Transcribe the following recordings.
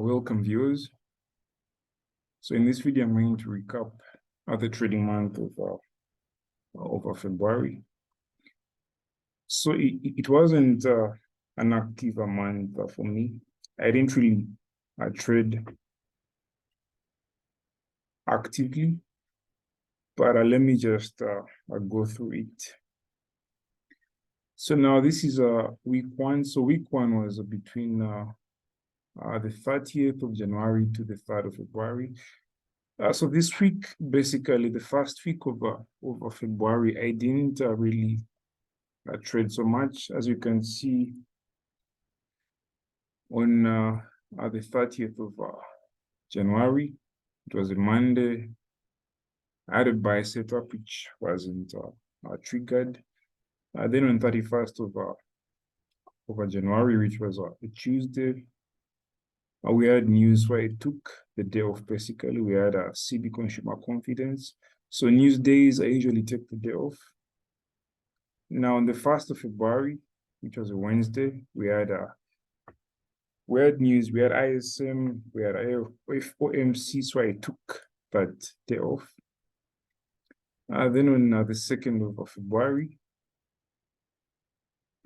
Welcome viewers. So in this video, I'm going to recap the trading month of February. So it wasn't an active month for me. I didn't really trade actively, but let me just go through it. So now this is week one. So week one was between the 30th of January to the 3rd of February. So this week, basically the first week of February, I didn't really trade so much. As you can see on the 30th of January, it was a Monday. I had a buy setup which wasn't triggered. Then on 31st of January, which was a Tuesday, we had news where it took the day off. Basically, we had a CB consumer confidence. So news days, I usually take the day off. Now on the 1st of February, which was a Wednesday, we had news, we had ISM, we had OMC, so I took that day off. Then on the 2nd of February,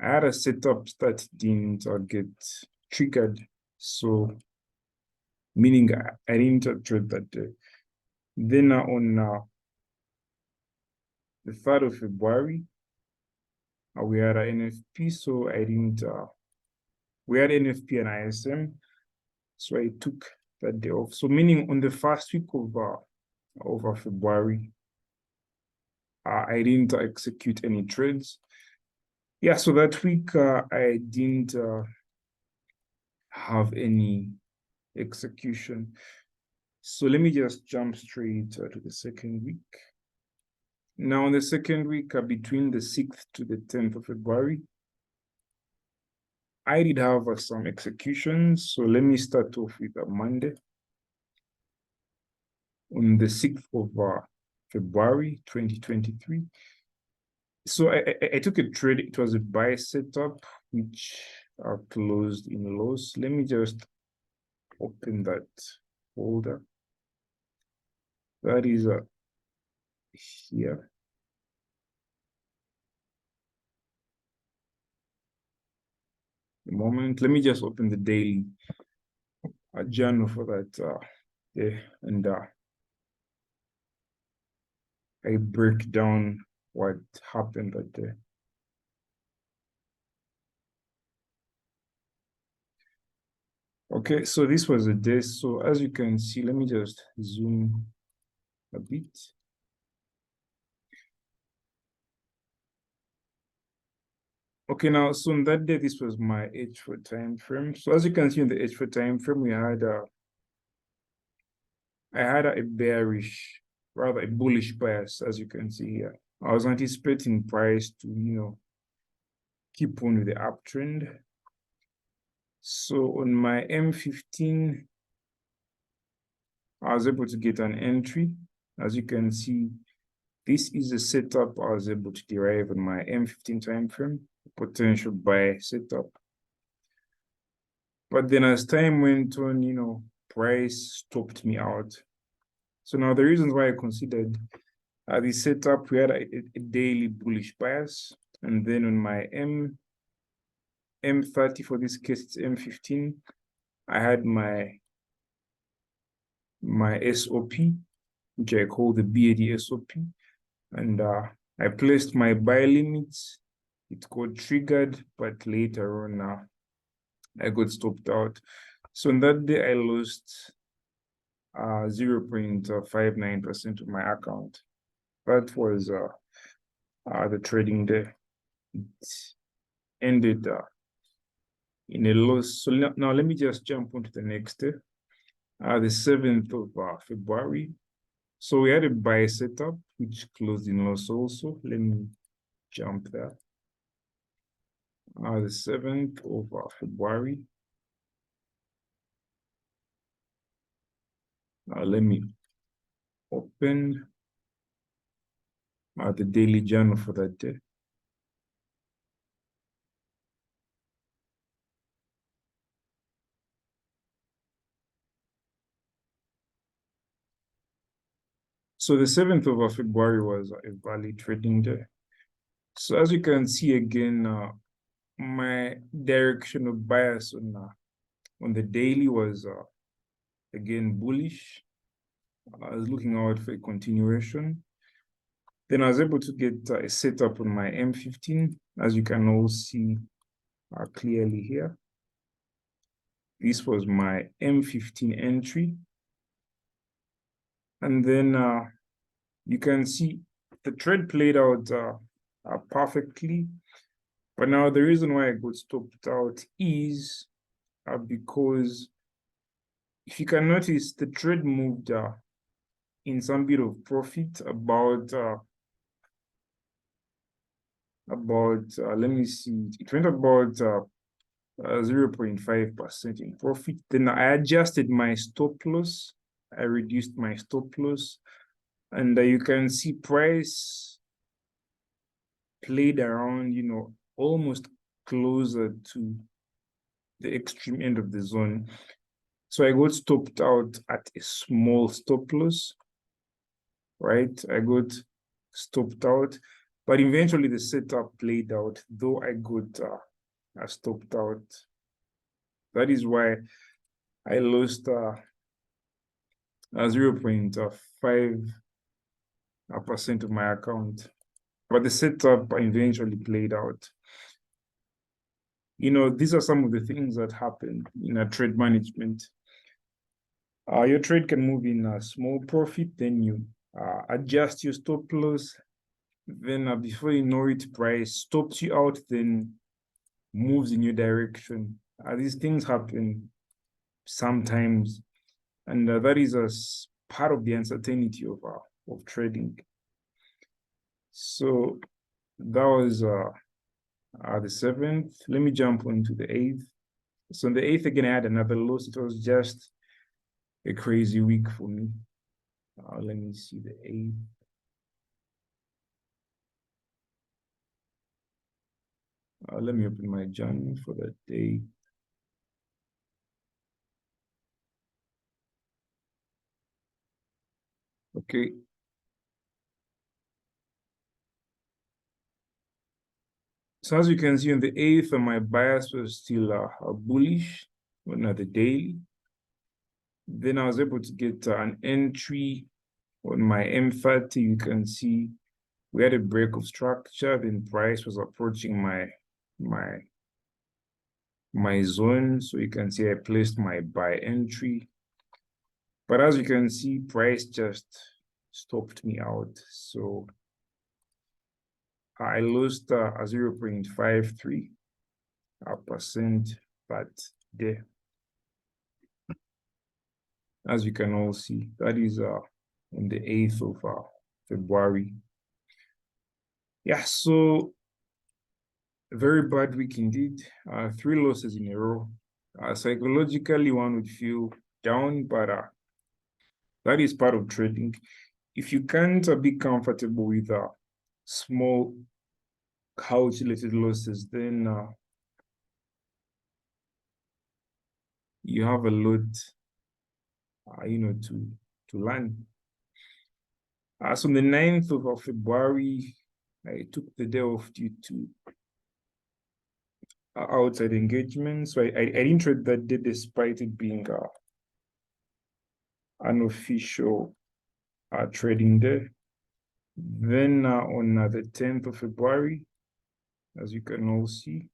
I had a setup that didn't get triggered. So meaning I didn't trade that day. Then on the 3rd of February, we had an NFP, so I didn't, we had NFP and ISM, so I took that day off. So meaning on the first week of February, I didn't execute any trades. Yeah, so that week I didn't have any execution. So let me just jump straight to the second week. Now, on the second week, between the 6th to the 10th of February, I did have some executions. So let me start off with a Monday. On the 6th of February, 2023. So I took a trade. It was a buy setup, which closed in loss. Let me just open that folder. That is here. A moment. Let me just open the daily journal for that there, and I break down what happened that day. Okay, so this was a day. So as you can see, let me just zoom a bit. Okay, now, so on that day, this was my H4 time frame. So as you can see in the H4 time frame, we had I had a bearish, rather a bullish bias, as you can see here. I was anticipating price to, keep on with the uptrend. So on my M15, I was able to get an entry. As you can see, this is a setup I was able to derive on my M15 time frame, potential buy setup. But then as time went on, price stopped me out. So now the reasons why I considered the setup, we had a daily bullish bias. And then on my M30, for this case, it's M15, I had my SOP, which I call the BAD SOP. And I placed my buy limits. It got triggered, but later on, I got stopped out. So on that day, I lost 0.59% of my account. That was the trading day. It ended in a loss. So now let me just jump onto the next day, the 7th of February. So we had a buy setup, which closed in loss also. Let me jump there. The 7th of February. Let me open the daily journal for that day. So the 7th of February was a valid trading day. So as you can see again, my directional bias on the daily was again bullish. I was looking out for a continuation. Then I was able to get a setup on my M15, as you can all see clearly here. This was my M15 entry. And then you can see the trade played out perfectly. But now the reason why I got stopped out is because if you can notice, the trade moved in some bit of profit about let me see, it went about 0.5% in profit. Then I adjusted my stop loss. I reduced my stop loss, and you can see price played around, almost closer to the extreme end of the zone. So I got stopped out at a small stop loss, right? I got stopped out, but eventually the setup played out, though I got stopped out. That is why I lost 0.5% of my account. But the setup eventually played out. These are some of the things that happen in a trade management. Your trade can move in a small profit, then you adjust your stop loss. Then before you know it, price stops you out, then moves in your direction. These things happen sometimes, and that is as part of the uncertainty of trading. So that was the 7th. Let me jump on to the 8th. So on the 8th, again, I had another loss. It was just a crazy week for me. Let me see the 8th. Let me open my journal for that day. Okay. So as you can see on the 8th, my bias was still bullish on the daily. Then I was able to get an entry on my M30. You can see we had a break of structure. Then price was approaching my zone. So you can see I placed my buy entry. But as you can see, price just stopped me out. So I lost 0.53% that day. As you can all see, that is on the 8th of February. Yeah, so a very bad week indeed. 3 losses in a row. Psychologically, one would feel down, but that is part of trading. If you can't be comfortable with small calculated losses, then you have a lot, to learn. So on the 9th of February, I took the day off due to outside engagement. So I didn't trade that day despite it being an official trading day. Then on the 10th of February, as you can all see,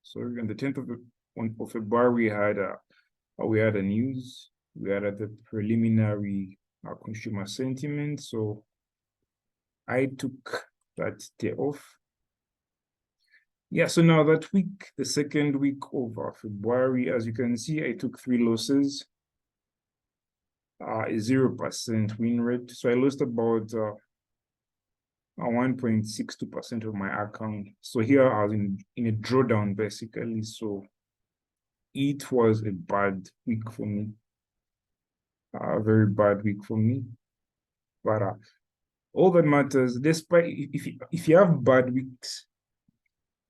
so on the 10th of February, we had a news. We had the preliminary consumer sentiment. So I took that day off. Yeah, so now that week, the second week of February, as you can see, I took 3 losses, a 0% win rate. So I lost about 1.62% of my account. So here I was in a drawdown basically. So it was a bad week for me, a very bad week for me. But all that matters, despite if you have bad weeks,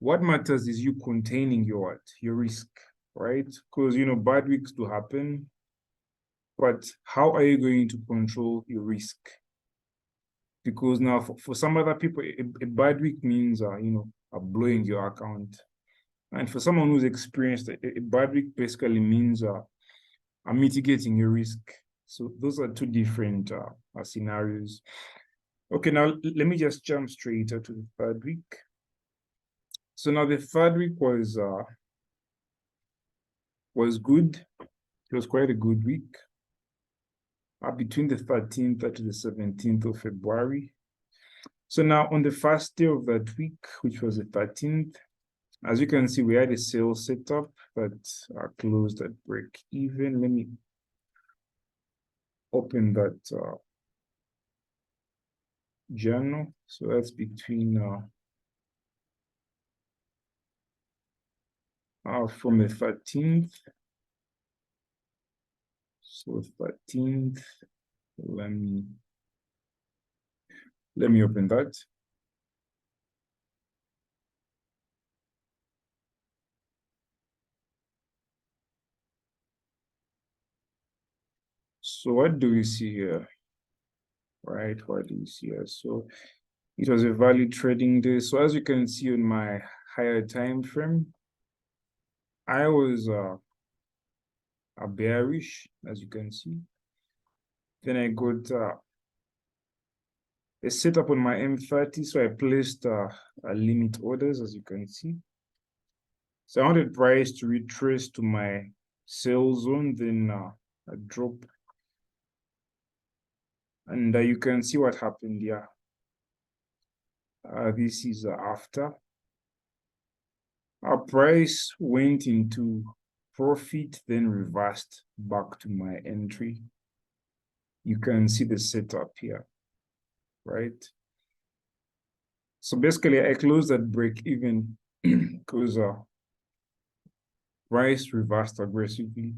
what matters is you containing your risk, right? Because bad weeks do happen. but how are you going to control your risk? Because now for some other people, a bad week means, blowing your account. And for someone who's experienced, a bad week basically means mitigating your risk. So those are two different scenarios. Okay, now let me just jump straight to the third week. So now the third week was good. It was quite a good week. Between the 13th to the 17th of February. So now on the first day of that week, which was the 13th, as you can see, we had a sale setup that closed at break even. Let me open that journal. So that's between from the 13th. So 13th, let me open that. So what do we see here? Right, what do you see here? So it was a value trading day. So as you can see on my higher time frame, I was bearish, as you can see. Then I got a setup on my M30, so I placed a limit orders, as you can see. So I wanted price to retrace to my sell zone, then a drop. And you can see what happened here. This is after. Our price went into profit, then reversed back to my entry. You can see the setup here, right? So basically, I closed at break even because price reversed aggressively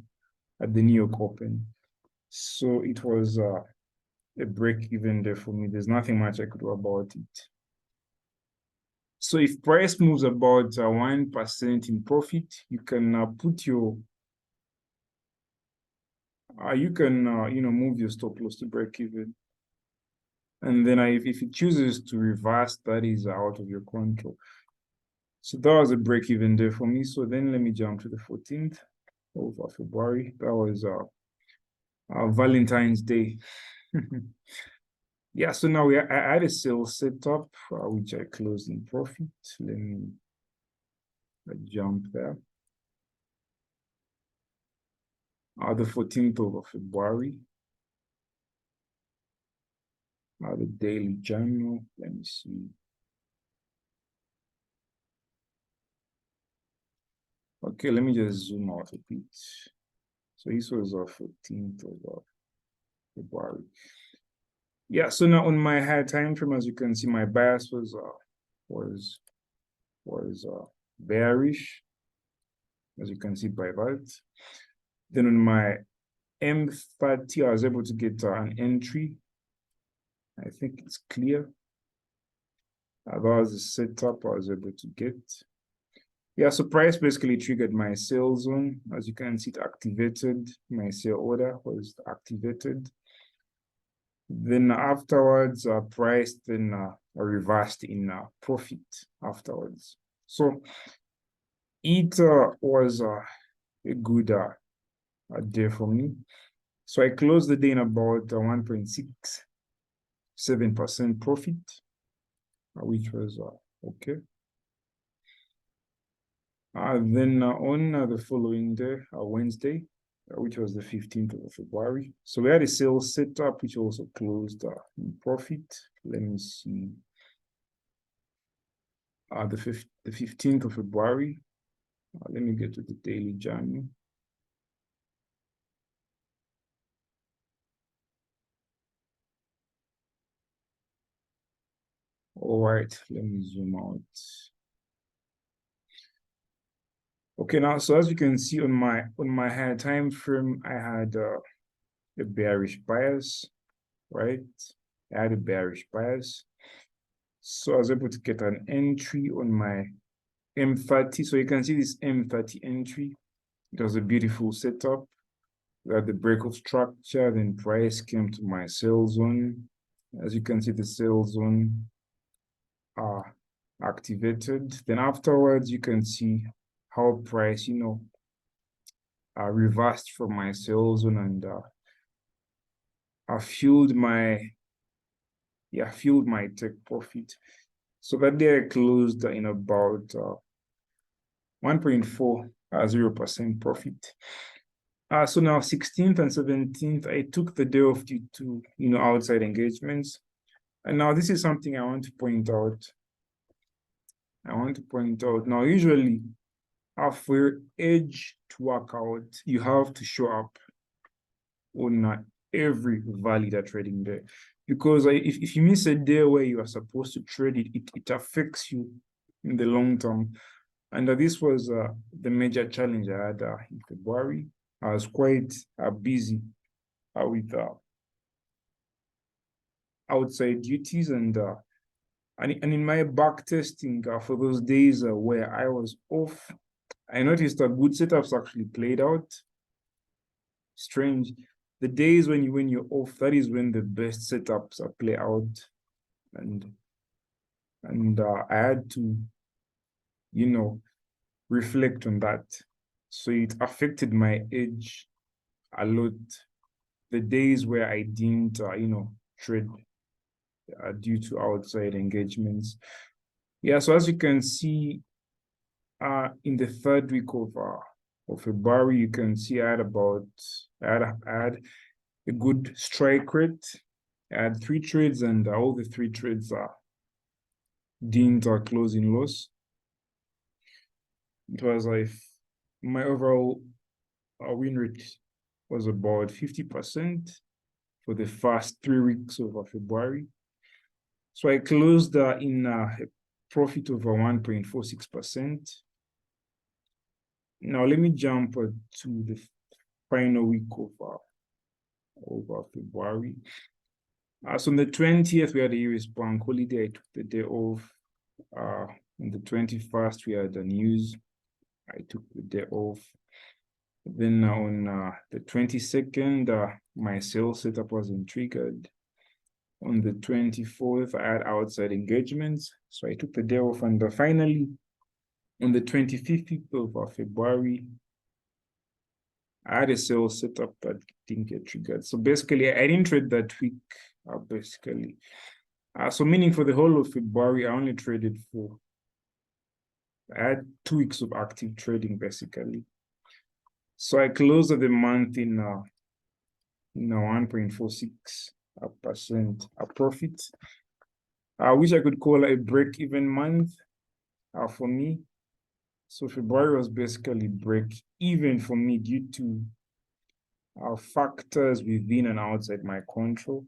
at the New York Open. So it was a break even there for me. There's nothing much I could do about it. So if price moves about 1% in profit, you can put your move your stop loss to break even. And then if it chooses to reverse, that is out of your control. So that was a break even there for me. So then let me jump to the 14th of February. That was Valentine's Day. Yeah, so now I had a sale set up, which I closed in profit. Let me jump there. The 14th of February. The daily journal. Let me see. Okay, let me just zoom out a bit. So this was 14th of February. Yeah, so now on my high time frame, as you can see, my bias was bearish, as you can see by that. Then on my M30, I was able to get an entry. I think it's clear. That was the setup I was able to get. Yeah, so price basically triggered my sell zone. As you can see, it activated. My sell order was activated. Then afterwards, price then reversed in profit afterwards. So it was a good day for me. So I closed the day in about 1.67% profit, which was okay. Then on the following day, Wednesday, which was the 15th of February. So we had a sales setup, which also closed in profit. Let me see. The 15th of February. Let me get to the daily journal. All right, let me zoom out. Okay, now, so as you can see on my higher time frame, I had a bearish bias, right? I had a bearish bias. So I was able to get an entry on my M30. So you can see this M30 entry. It was a beautiful setup. We had the breakout structure, then price came to my sell zone. As you can see, the sell zone are activated. Then afterwards, you can see how price, reversed from my sell zone and I fueled my take profit. So that day I closed in about 1.40% profit. So now 16th and 17th, I took the day off due to outside engagements. And now this is something I want to point out. Now, usually for your edge to work out, you have to show up on every valid trading day. Because if you miss a day where you are supposed to trade it affects you in the long term. And this was the major challenge I had in February. I was quite busy with outside duties and in my back testing for those days where I was off, I noticed that good setups actually played out. Strange. The days when you're off, that is when the best setups play out, and I had to, reflect on that. So it affected my edge a lot. The days where I didn't, trade due to outside engagements. Yeah, so as you can see, in the third week of February, you can see I had a good strike rate. I had 3 trades, and all the 3 trades didn't close in loss. It was like my overall win rate was about 50% for the first 3 weeks of February. So I closed in a profit of 1.46%. Now let me jump to the final week of February. So on the 20th, we had a US bank holiday. I took the day off. On the 21st, we had the news. I took the day off. Then on the 22nd, my sales setup wasn't triggered. On the 24th, I had outside engagements. So I took the day off. And finally, on the 25th of February, I had a sales setup that didn't get triggered. So basically, I didn't trade that week, basically. So meaning for the whole of February, I only traded I had 2 weeks of active trading, basically. So I closed the month in 1.46% a profit, which I could call a break-even month for me. So February was basically break-even for me due to factors within and outside my control.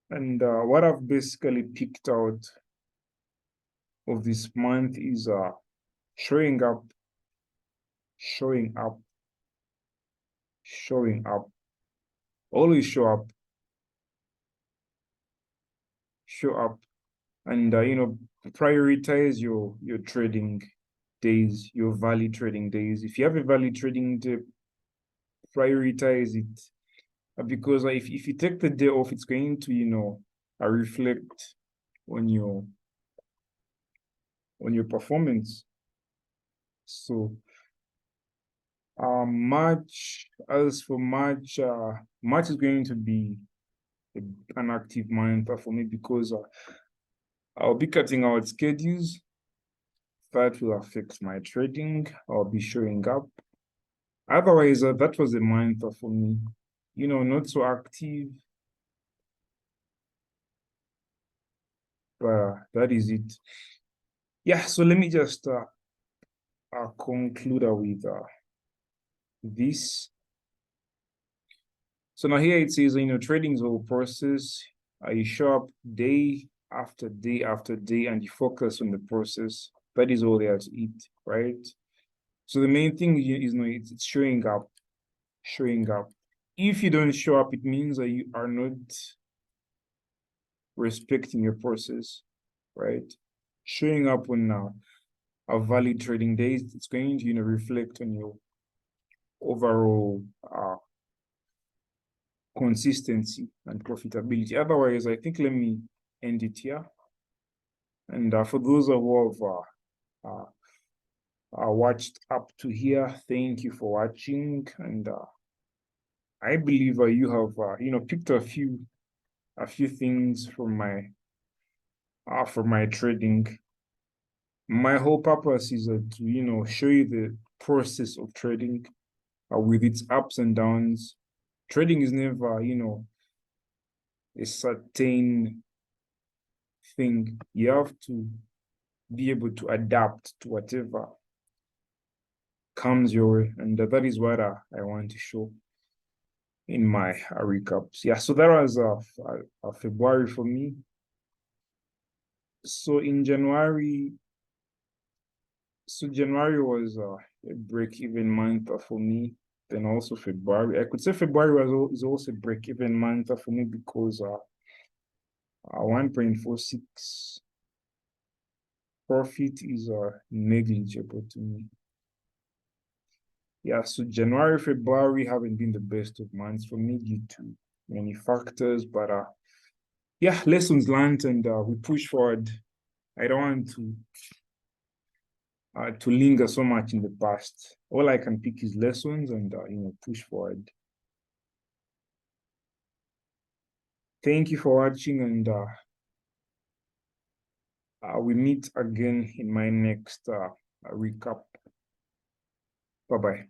And what I've basically picked out of this month is showing up, always show up, and prioritize your trading days, your valid trading days. If you have a valid trading day, prioritize it, because if you take the day off, it's going to reflect on your performance. So March is going to be an active month for me because I'll be cutting out schedules that will affect my trading. I'll be showing up. Otherwise, that was a month for me, not so active. But that is it. Yeah, so let me just conclude with this. So now here it says, trading is a whole process. You show up day after day after day and you focus on the process. That is all there to it, right? So the main thing is it's showing up. If you don't show up, it means that you are not respecting your process, right? Showing up on a valid trading days, it's going to reflect on overall consistency and profitability. Otherwise, I think let me end it here. And for those of you who have watched up to here, thank you for watching. And I believe you have picked a few things from my trading. My whole purpose is to show you the process of trading with its ups and downs. Trading is never a certain thing. You have to be able to adapt to whatever comes your way, and that is what I want to show in my recaps. Yeah, so that was February for me. So in January, January was a break-even month for me. Then also February, I could say February is also a break-even month for me because 1.46 profit is negligible to me. Yeah, so January, February haven't been the best of months for me due to many factors, but yeah, lessons learned, and we push forward. I don't want to linger so much in the past. All I can pick is lessons and push forward. Thank you for watching, and we meet again in my next recap. Bye-bye.